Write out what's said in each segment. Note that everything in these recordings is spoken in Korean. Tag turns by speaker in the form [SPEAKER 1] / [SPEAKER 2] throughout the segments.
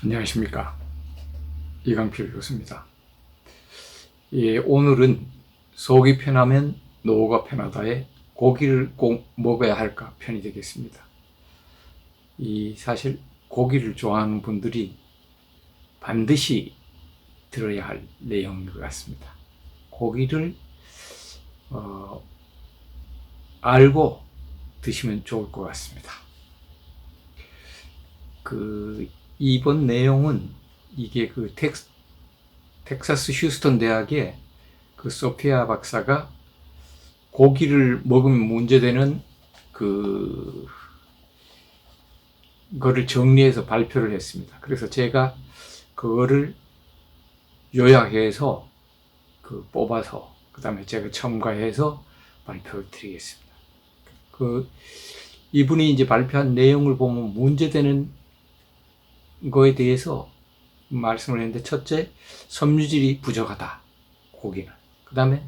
[SPEAKER 1] 안녕하십니까, 이강필 교수입니다. 오늘은 속이 편하면 노후가 편하다에 고기를 꼭 먹어야 할까 편이 되겠습니다. 사실 고기를 좋아하는 분들이 반드시 들어야 할 내용인 것 같습니다. 고기를 알고 드시면 좋을 것 같습니다. 이번 내용은 이게 텍사스 휴스턴 대학의 소피아 박사가 고기를 먹으면 문제되는 거를 정리해서 발표를 했습니다. 그래서 제가 그거를 요약해서 뽑아서 그 다음에 제가 첨가해서 발표를 드리겠습니다. 이분이 이제 발표한 내용을 보면 문제되는 거에 대해서 말씀을 했는데, 첫째, 섬유질이 부족하다, 고기는. 그 다음에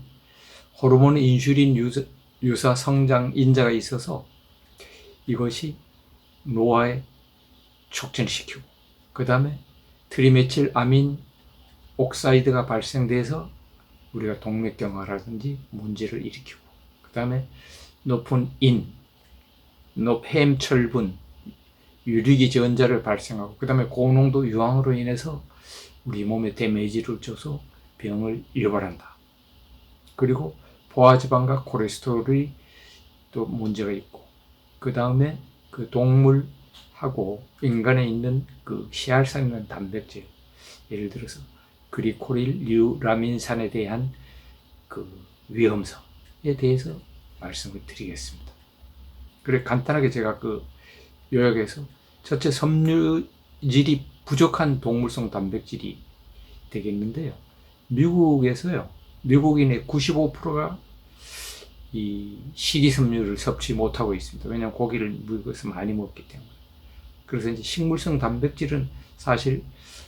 [SPEAKER 1] 호르몬 인슐린 유사 성장 인자가 있어서 이것이 노화에 촉진시키고, 그 다음에 트리메칠 아민 옥사이드가 발생돼서 우리가 동맥경화라든지 문제를 일으키고, 그 다음에 높은 햄철분, 유리기 전자를 발생하고, 그 다음에 고농도 유황으로 인해서 우리 몸에 데미지를 줘서 병을 유발한다. 그리고 포화지방과 콜레스테롤이 또 문제가 있고, 그 다음에 동물하고 인간에 있는 씨알산 있는 단백질, 예를 들어서 그리코릴 류라민산에 대한 위험성에 대해서 말씀을 드리겠습니다. 그래, 간단하게 제가 요약해서, 첫째, 섬유질이 부족한 동물성 단백질이 되겠는데요. 미국에서요, 미국인의 95%가 이 식이섬유를 섭취 못하고 있습니다. 왜냐하면 고기를 미국에서 많이 먹기 때문에. 그래서 이제 식물성 단백질은 사실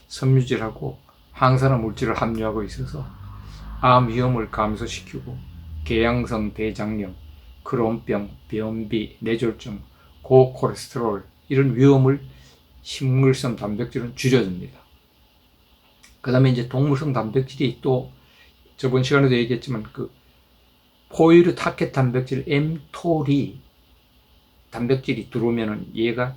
[SPEAKER 1] 섬유질하고 항산화 물질을 함유하고 있어서 암 위험을 감소시키고 궤양성 대장염, 크론병, 변비, 뇌졸중, 고콜레스테롤, 이런 위험을 식물성 단백질은 줄여줍니다. 그 다음에 이제 동물성 단백질이 또 저번 시간에도 얘기했지만 포유류 타켓 단백질 mTOR이 단백질이 들어오면은 얘가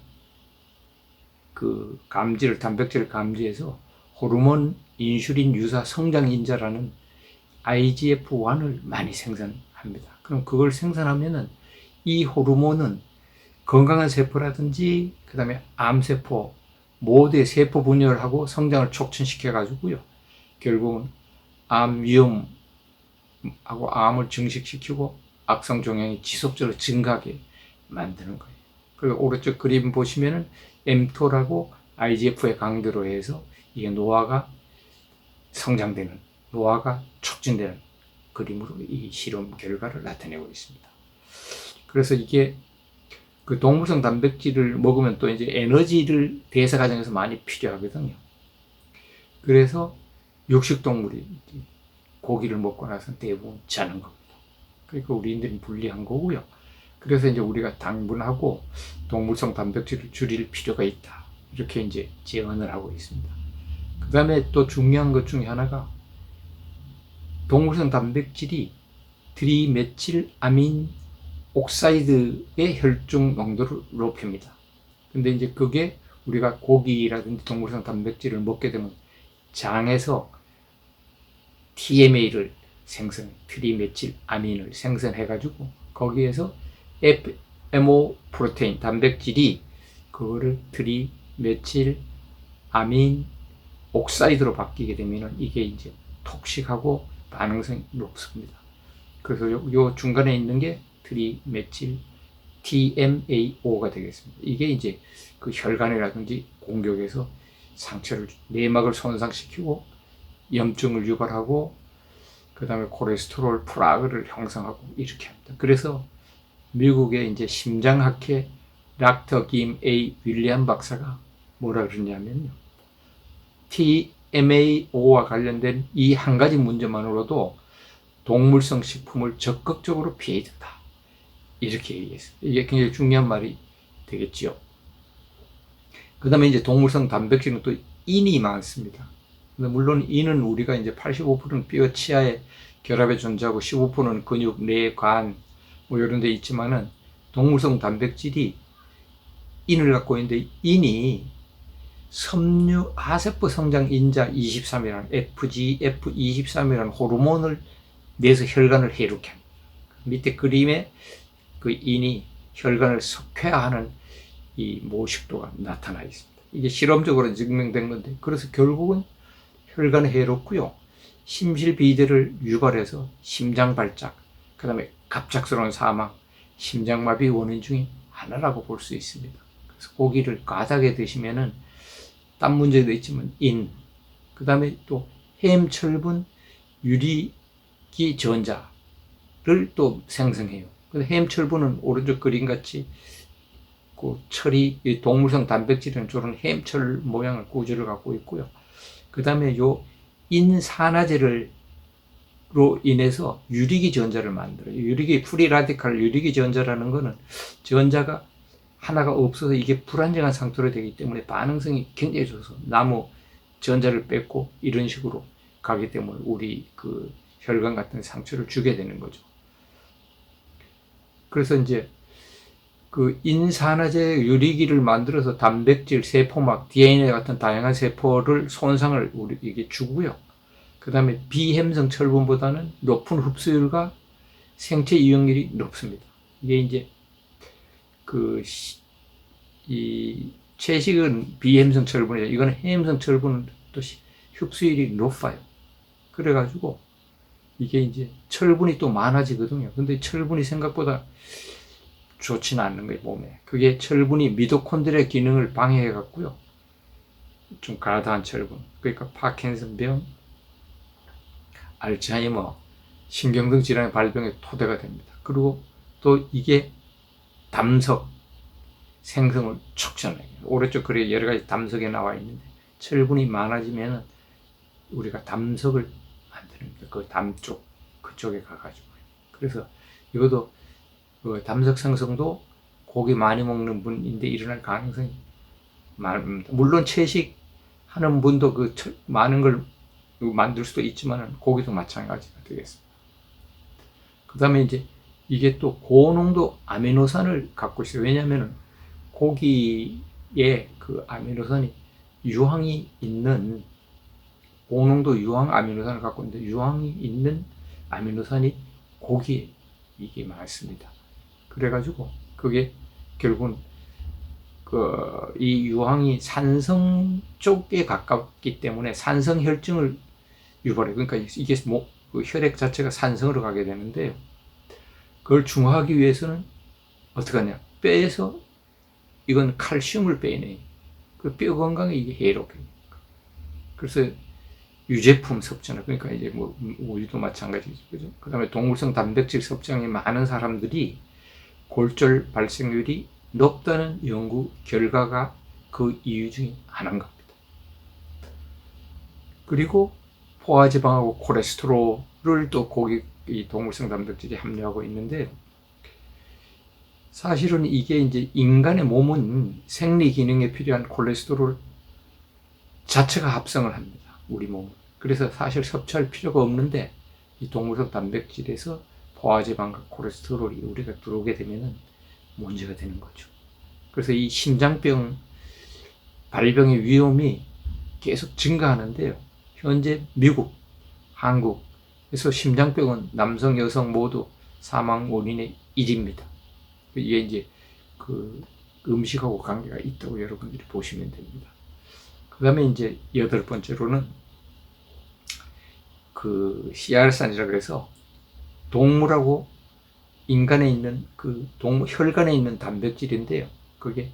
[SPEAKER 1] 단백질을 감지해서 호르몬 인슐린 유사 성장 인자라는 IGF-1을 많이 생산합니다. 그럼 그걸 생산하면은 이 호르몬은 건강한 세포라든지 그 다음에 암세포 모두의 세포 분열하고 성장을 촉진시켜 가지고요, 결국은 암 위험하고 암을 증식시키고 악성 종양이 지속적으로 증가하게 만드는 거예요. 그리고 오른쪽 그림 보시면은 mTOR하고 IGF의 강도로 해서 이게 노화가 성장되는, 노화가 촉진되는 그림으로 이 실험 결과를 나타내고 있습니다. 그래서 이게 동물성 단백질을 먹으면 또 이제 에너지를 대사 과정에서 많이 필요하거든요. 그래서 육식동물이 고기를 먹고 나서 대부분 자는 겁니다. 그러니까 우리인들은 불리한 거고요. 그래서 이제 우리가 당분하고 동물성 단백질을 줄일 필요가 있다, 이렇게 이제 제언을 하고 있습니다. 그 다음에 또 중요한 것 중에 하나가 동물성 단백질이 트리메칠 아민 옥사이드의 혈중 농도를 높입니다. 근데 이제 그게 우리가 고기라든지 동물성 단백질을 먹게 되면 장에서 TMA를 트리메칠 아민을 생성해가지고 거기에서 FMO 프로테인 단백질이 그거를 트리메칠 아민 옥사이드로 바뀌게 되면 이게 이제 톡식하고 반응성이 높습니다. 그래서 요 중간에 있는 게 트리메칠 TMAO가 되겠습니다. 이게 이제 혈관이라든지 공격에서 내막을 손상시키고 염증을 유발하고 그 다음에 콜레스테롤 플라그를 형성하고 이렇게 합니다. 그래서 미국의 이제 심장학회 닥터 김 A 윌리엄 박사가 뭐라 그러냐면요, TMAO와 관련된 이 한 가지 문제만으로도 동물성 식품을 적극적으로 피해야 된다, 이렇게 얘기했습니다. 이게 굉장히 중요한 말이 되겠지요. 그 다음에 이제 동물성 단백질은 또 인이 많습니다. 근데 물론 인은 우리가 이제 85%는 뼈 치아에 결합에 존재하고 15%는 근육, 뇌, 관, 뭐 이런 데 있지만은 동물성 단백질이 인을 갖고 있는데 인이 섬유 하세포 성장 인자 23이라는 FGF23이라는 호르몬을 내서 혈관을 해롭게 합니다. 밑에 그림에 그 인이 혈관을 석회화하는 이 모식도가 나타나 있습니다. 이게 실험적으로 증명된 건데, 그래서 결국은 혈관에 해롭고요. 심실비대를 유발해서 심장 발작, 그 다음에 갑작스러운 사망, 심장마비 원인 중에 하나라고 볼 수 있습니다. 그래서 고기를 과다하게 드시면은 땀 문제도 있지만 그 다음에 또 햄철분 유리기 전자를 또 생성해요. 근데 햄철분은 오른쪽 그림같이 그 철이 동물성 단백질은 주로 햄철 모양의 구조를 갖고 있고요. 그 다음에 요 인산화제로 인해서 유리기 전자를 만들어요. 유리기 프리라디칼 유리기 전자라는 거는 전자가 하나가 없어서 이게 불안정한 상태로 되기 때문에 반응성이 굉장히 좋아서 나무 전자를 뺏고 이런 식으로 가기 때문에 우리 그 혈관 같은 상처를 주게 되는 거죠. 그래서 이제 그 인산화제 유리기를 만들어서 단백질, 세포막, DNA 같은 다양한 세포를 손상을 우리에게 주고요. 그 다음에 비햄성 철분보다는 높은 흡수율과 생체 이용률이 높습니다. 이게 이제 이 채식은 비햄성 철분이죠. 이거는 해햄성 철분은 또 흡수율이 높아요. 그래가지고 이게 이제 철분이 또 많아지거든요. 근데 철분이 생각보다 좋지는 않는 거예요, 몸에. 그게 철분이 미토콘드리아 기능을 방해해 갖고요. 좀 과다한 철분. 그러니까 파킨슨병, 알츠하이머, 신경등 질환의 발병의 토대가 됩니다. 그리고 또 이게 담석 생성을 촉진해요. 오른쪽 글에 여러 가지 담석이 나와 있는데 철분이 많아지면은 우리가 담석을 만드는 거예요. 그 담 쪽 그쪽에 가가지고. 그래서 이것도 그 담석 생성도 고기 많이 먹는 분인데 일어날 가능성이 많습니다. 물론 채식 하는 분도 그 많은 걸 만들 수도 있지만 고기도 마찬가지가 되겠습니다. 그 다음에 이제 이게 또 고농도 아미노산을 갖고 있어요. 왜냐하면 고기에 그 아미노산이 유황이 있는 고농도 유황 아미노산을 갖고 있는데 유황이 있는 아미노산이 고기에 이게 많습니다. 그래가지고 그게 결국은 이 유황이 산성 쪽에 가깝기 때문에 산성 혈증을 유발해. 그러니까 이게 그 혈액 자체가 산성으로 가게 되는데요. 그걸 중화하기 위해서는 어떻게 하냐? 뼈에서 이건 칼슘을 빼내. 그 뼈 건강에 이게 해롭게. 그래서 유제품 섭취나 그러니까 이제 뭐 우유도 마찬가지죠. 그죠? 그 다음에 동물성 단백질 섭취량이 많은 사람들이 골절 발생률이 높다는 연구 결과가 그 이유 중에 하나인 겁니다. 그리고 포화지방하고 콜레스테롤을 또 고기 이 동물성 단백질이 함유하고 있는데 사실은 이게 이제 인간의 몸은 생리 기능에 필요한 콜레스테롤 자체가 합성을 합니다. 우리 몸은. 그래서 사실 섭취할 필요가 없는데 이 동물성 단백질에서 포화지방과 콜레스테롤이 우리가 들어오게 되면은 문제가 되는 거죠. 그래서 이 심장병 발병의 위험이 계속 증가하는데요. 현재 미국, 한국에서 심장병은 남성, 여성 모두 사망 원인의 1위입니다. 이게 이제 그 음식하고 관계가 있다고 여러분들이 보시면 됩니다. 그 다음에 이제 8번째로는 그 CR산이라고 해서 동물하고 인간에 있는 그 혈관에 있는 단백질인데요. 그게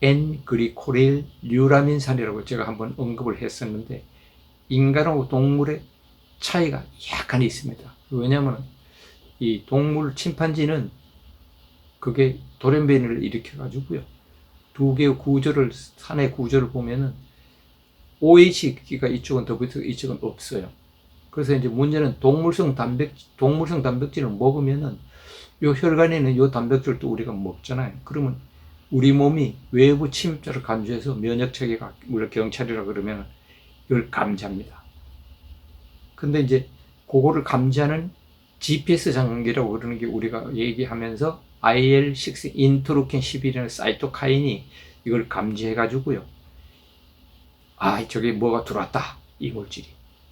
[SPEAKER 1] N-그리코릴 류라민산이라고 제가 한번 언급을 했었는데 인간하고 동물의 차이가 약간 있습니다. 왜냐하면 이 동물 침판지는 그게 돌연변이를 일으켜가지고요. 두 개의 구조를, 산의 구조를 보면은 OH가 이쪽은 더 붙어 이쪽은 없어요. 그래서 이제 문제는 동물성 단백질을 먹으면은 요 혈관에 있는 요 단백질도 우리가 먹잖아요. 그러면 우리 몸이 외부 침입자를 감지해서 면역 체계가, 물론 경찰이라 그러면 이걸 감지합니다. 근데 이제 그거를 감지하는 GPS 장기라고 그러는 게 우리가 얘기하면서 IL-6 인터루킨 11이라는 사이토카인이 이걸 감지해 가지고요. 아, 저게 뭐가 들어왔다. 이 물질이.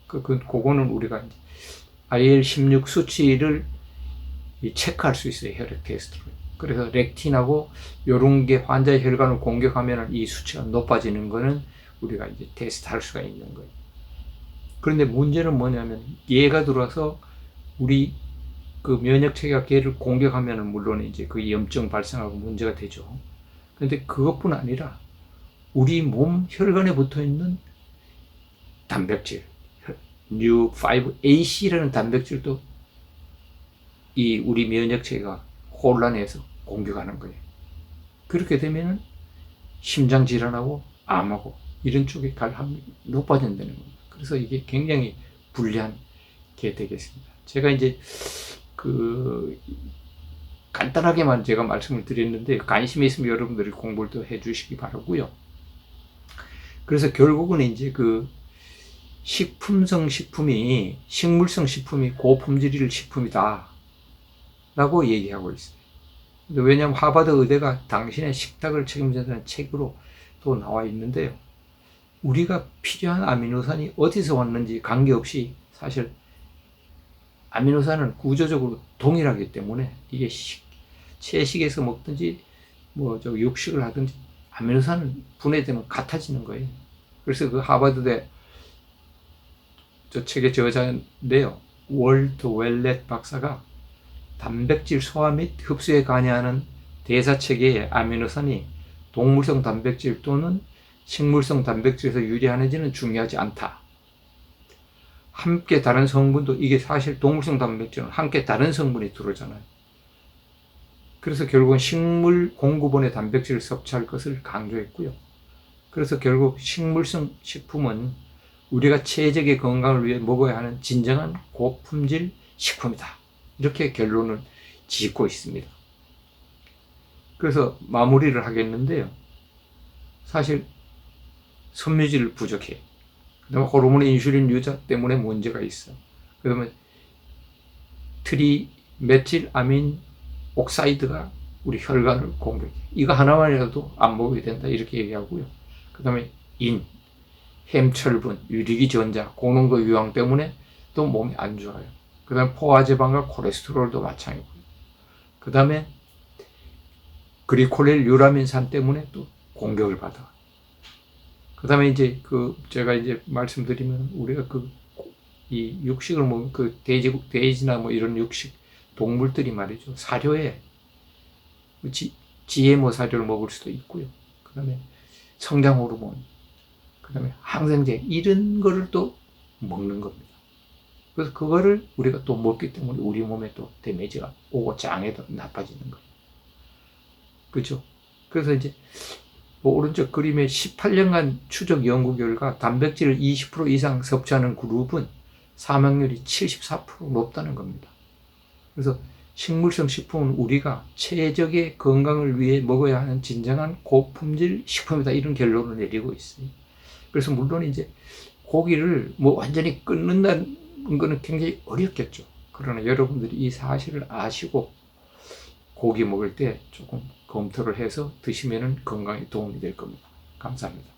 [SPEAKER 1] 그거는 우리가 IL-16 수치를 체크할 수 있어요. 혈액 테스트로. 그래서 렉틴하고 요런 게 환자의 혈관을 공격하면 이 수치가 높아지는 거는 우리가 이제 테스트할 수가 있는 거예요. 그런데 문제는 뭐냐면 얘가 들어와서 우리 그 면역 체계가 걔를 공격하면은 물론 이제 그 염증 발생하고 문제가 되죠. 그런데 그것뿐 아니라 우리 몸 혈관에 붙어 있는 단백질, New5AC라는 단백질도 이 우리 면역 체계가 혼란해서 공격하는 거예요. 그렇게 되면은 심장 질환하고 암하고 이런 쪽에 갈 확률이 높아진다는 겁니다. 그래서 이게 굉장히 불리한 게 되겠습니다. 제가 이제 간단하게만 제가 말씀을 드렸는데 관심이 있으면 여러분들이 공부를 또 해주시기 바라고요. 그래서 결국은 이제 식물성 식품이 고품질 식품이다 라고 얘기하고 있어요. 왜냐하면 하버드 의대가 당신의 식탁을 책임진다는 책으로 또 나와 있는데요. 우리가 필요한 아미노산이 어디서 왔는지 관계없이 사실 아미노산은 구조적으로 동일하기 때문에 이게 채식에서 먹든지 육식을 하든지 아미노산은 분해되면 같아지는 거예요. 그래서 그 하버드대 저 책의 저자인데요. 월트 웰렛 박사가 단백질 소화 및 흡수에 관여하는 대사체계의 아미노산이 동물성 단백질 또는 식물성 단백질에서 유리하는지는 중요하지 않다. 함께 다른 성분도, 이게 사실 동물성 단백질은 함께 다른 성분이 들어오잖아요. 그래서 결국은 식물 공급원의 단백질을 섭취할 것을 강조했고요. 그래서 결국 식물성 식품은 우리가 체적의 건강을 위해 먹어야 하는 진정한 고품질 식품이다. 이렇게 결론을 짓고 있습니다. 그래서 마무리를 하겠는데요. 사실 섬유질 부족해. 그다음에 호르몬 인슐린 유자 때문에 문제가 있어. 그다음에 트리메틸 아민 옥사이드가 우리 혈관을 공격해. 이거 하나만이라도 안 먹어야 된다 이렇게 얘기하고요. 그다음에 햄철분, 유리기 전자, 고농도 유황 때문에 또 몸이 안 좋아요. 그 다음에 포화지방과 콜레스테롤도 마찬가지고요. 그 다음에 그리콜릴 유라민산 때문에 또 공격을 받아. 그 다음에 이제 제가 이제 말씀드리면 우리가 이 육식을 먹는 돼지나 뭐 이런 육식 동물들이 말이죠. 사료에 GMO 사료를 먹을 수도 있고요. 그 다음에 성장 호르몬, 그 다음에 항생제, 이런 거를 또 먹는 겁니다. 그래서 그거를 우리가 또 먹기 때문에 우리 몸에 또 데미지가 오고 장에도 나빠지는 거예요. 그렇죠? 그래서 이제 오른쪽 그림에 18년간 추적 연구 결과 단백질을 20% 이상 섭취하는 그룹은 사망률이 74% 높다는 겁니다. 그래서 식물성 식품은 우리가 체적의 건강을 위해 먹어야 하는 진정한 고품질 식품이다, 이런 결론을 내리고 있어요. 그래서 물론 이제 고기를 완전히 끊는다는 거는 굉장히 어렵겠죠. 그러나 여러분들이 이 사실을 아시고 고기 먹을 때 조금 검토를 해서 드시면 건강에 도움이 될 겁니다. 감사합니다.